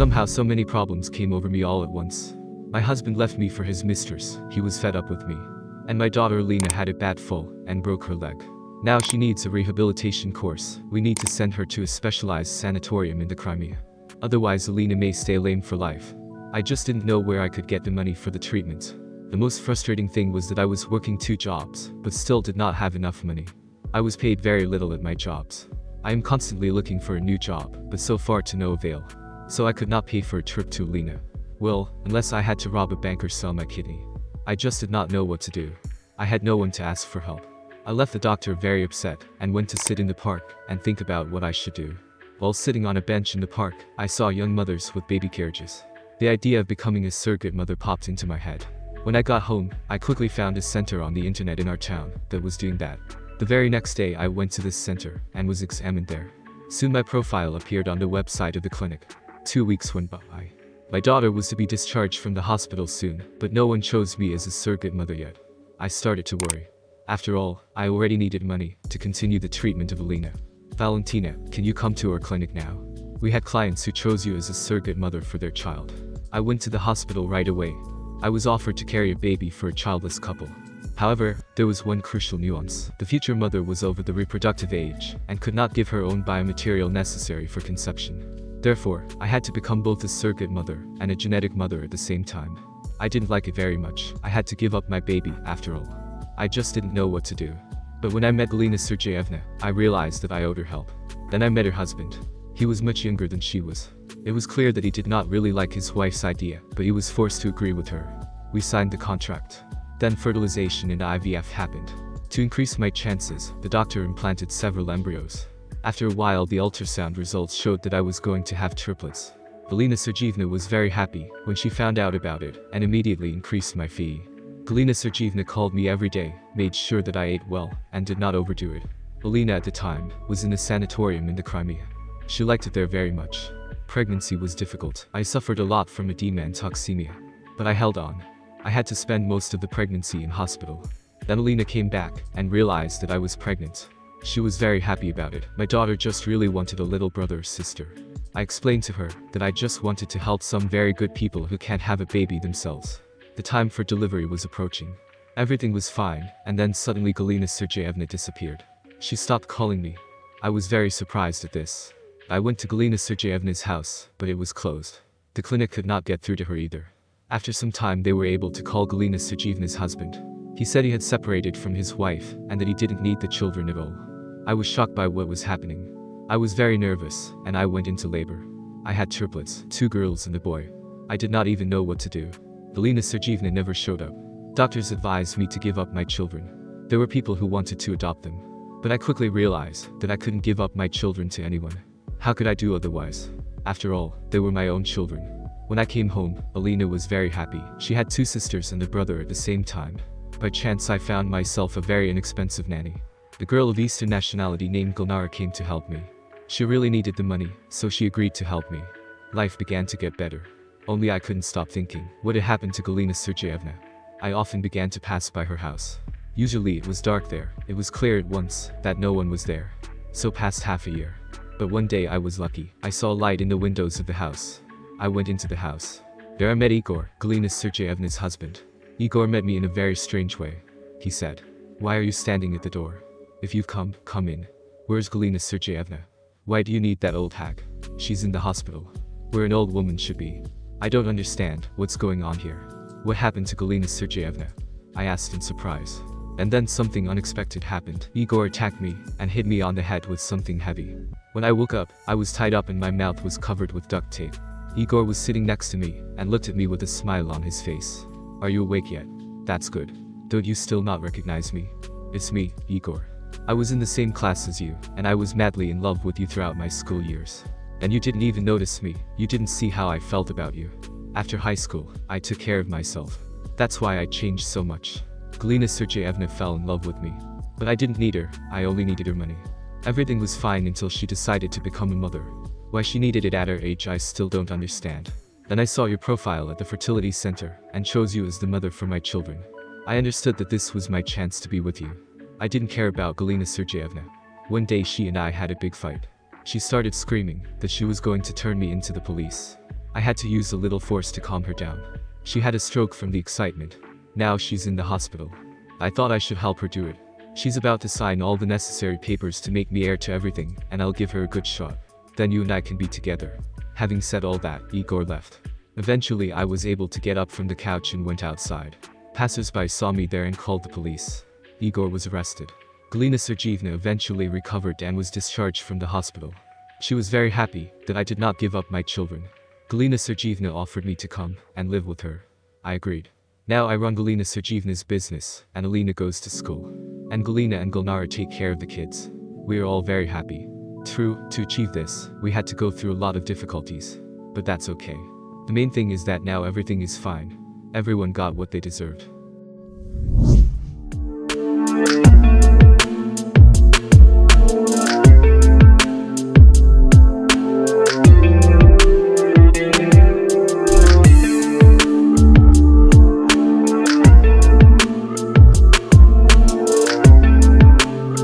Somehow so many problems came over me all at once. My husband left me for his mistress, he was fed up with me. And my daughter Lena had a bad fall and broke her leg. Now she needs a rehabilitation course. We need to send her to a specialized sanatorium in the Crimea. Otherwise Alina may stay lame for life. I just didn't know where I could get the money for the treatment. The most frustrating thing was that I was working 2 jobs, but still did not have enough money. I was paid very little at my jobs. I am constantly looking for a new job, but so far to no avail. So I could not pay for a trip to Alina. Well, unless I had to rob a bank or sell my kidney. I just did not know what to do. I had no one to ask for help. I left the doctor very upset and went to sit in the park and think about what I should do. While sitting on a bench in the park, I saw young mothers with baby carriages. The idea of becoming a surrogate mother popped into my head. When I got home, I quickly found a center on the internet in our town that was doing that. The very next day I went to this center and was examined there. Soon my profile appeared on the website of the clinic. 2 weeks went by. My daughter was to be discharged from the hospital soon, but no one chose me as a surrogate mother yet. I started to worry. After all, I already needed money to continue the treatment of Alina. Valentina, can you come to our clinic now? We had clients who chose you as a surrogate mother for their child. I went to the hospital right away. I was offered to carry a baby for a childless couple. However, there was one crucial nuance. The future mother was over the reproductive age and could not give her own biomaterial necessary for conception. Therefore, I had to become both a surrogate mother and a genetic mother at the same time. I didn't like it very much. I had to give up my baby, after all. I just didn't know what to do. But when I met Galina Sergeyevna, I realized that I owed her help. Then I met her husband. He was much younger than she was. It was clear that he did not really like his wife's idea, but he was forced to agree with her. We signed the contract. Then fertilization and IVF happened. To increase my chances, the doctor implanted several embryos. After a while the ultrasound results showed that I was going to have triplets. Galina Sergeyevna was very happy when she found out about it and immediately increased my fee. Galina Sergeyevna called me every day, made sure that I ate well, and did not overdo it. Alina at the time was in a sanatorium in the Crimea. She liked it there very much. Pregnancy was difficult. I suffered a lot from edema and toxemia. But I held on. I had to spend most of the pregnancy in hospital. Then Alina came back and realized that I was pregnant. She was very happy about it. My daughter just really wanted a little brother or sister. I explained to her that I just wanted to help some very good people who can't have a baby themselves. The time for delivery was approaching. Everything was fine, and then suddenly Galina Sergeyevna disappeared. She stopped calling me. I was very surprised at this. I went to Galina Sergeyevna's house, but it was closed. The clinic could not get through to her either. After some time they were able to call Galina Sergeyevna's husband. He said he had separated from his wife and that he didn't need the children at all. I was shocked by what was happening. I was very nervous, and I went into labor. I had triplets, 2 girls and a boy. I did not even know what to do. Galina Sergeyevna never showed up. Doctors advised me to give up my children. There were people who wanted to adopt them. But I quickly realized that I couldn't give up my children to anyone. How could I do otherwise? After all, they were my own children. When I came home, Alina was very happy. She had 2 sisters and a brother at the same time. By chance I found myself a very inexpensive nanny. The girl of Eastern nationality named Gulnara came to help me. She really needed the money, so she agreed to help me. Life began to get better. Only I couldn't stop thinking, what had happened to Galina Sergeyevna? I often began to pass by her house. Usually it was dark there. It was clear at once that no one was there. So passed half a year. But one day I was lucky. I saw a light in the windows of the house. I went into the house. There I met Igor, Galina Sergeyevna's husband. Igor met me in a very strange way. He said, "Why are you standing at the door? If you've come, come in. Where's Galina Sergeyevna? Why do you need that old hag? She's in the hospital. Where an old woman should be. I don't understand what's going on here. What happened to Galina Sergeyevna?" I asked in surprise. And then something unexpected happened. Igor attacked me and hit me on the head with something heavy. When I woke up, I was tied up and my mouth was covered with duct tape. Igor was sitting next to me and looked at me with a smile on his face. "Are you awake yet? That's good. Don't you still not recognize me? It's me, Igor. I was in the same class as you, and I was madly in love with you throughout my school years. And you didn't even notice me. You didn't see how I felt about you. After high school, I took care of myself. That's why I changed so much." Galina Sergeyevna fell in love with me. But I didn't need her, I only needed her money. Everything was fine until she decided to become a mother. Why she needed it at her age I still don't understand. Then I saw your profile at the fertility center, and chose you as the mother for my children. I understood that this was my chance to be with you. I didn't care about Galina Sergeyevna. One day she and I had a big fight. She started screaming that she was going to turn me into the police. I had to use a little force to calm her down. She had a stroke from the excitement. Now she's in the hospital. I thought I should help her do it. She's about to sign all the necessary papers to make me heir to everything, and I'll give her a good shot. Then you and I can be together. Having said all that, Igor left. Eventually I was able to get up from the couch and went outside. Passers-by saw me there and called the police. Igor was arrested. Galina Sergeevna eventually recovered and was discharged from the hospital. She was very happy that I did not give up my children. Galina Sergeevna offered me to come and live with her. I agreed. Now I run Galina Sergeevna's business, and Alina goes to school. And Galina and Gulnara take care of the kids. We are all very happy. True, to achieve this, we had to go through a lot of difficulties. But that's okay. The main thing is that now everything is fine. Everyone got what they deserved.